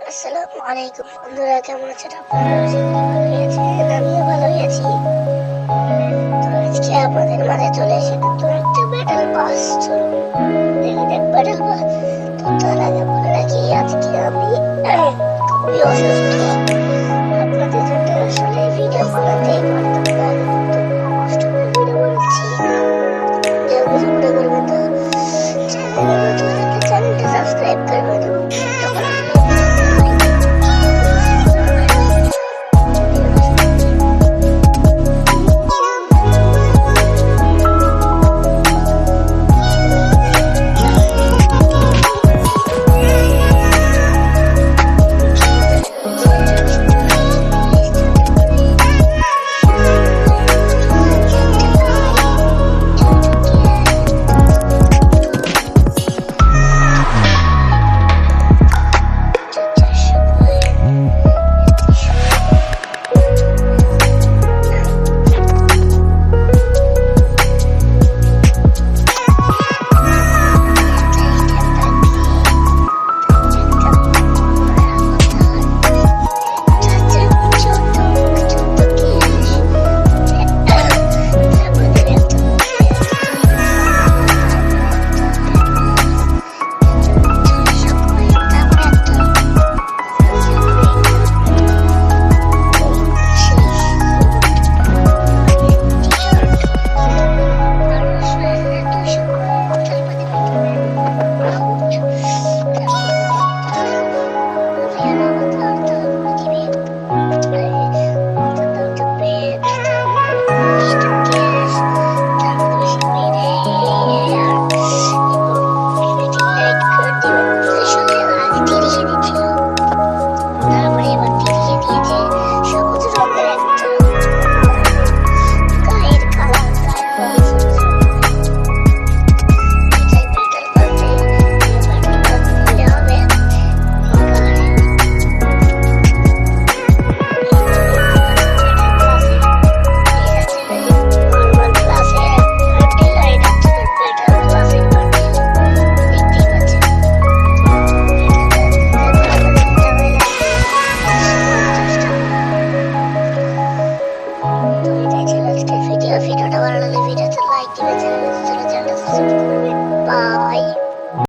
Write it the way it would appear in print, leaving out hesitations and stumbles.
আসসালামু আলাইকুম বন্ধুরা, কেমন আছেন আপনারা? আশা করি ভালোই আছেন, আমিও ভালোই আছি। তো আজকে আপনাদের মাঝে চলে এসে নতুন একটা ব্যাটল পাস। চলুন দেখে দেখ ব্যাটল পাস। তো তার আগে বলে রাখি, আজকে আমি খুবই অসুস্থ। আপনাদের জন্য আসলে ভিডিও বানাতেই পারতাম না, কিন্তু খুব কষ্ট করে ভিডিও বানাচ্ছি। কেউ কিছু মনে করবেন না। চ্যানেলে নতুন হলে চ্যানেলটা সাবস্ক্রাইব করবেন,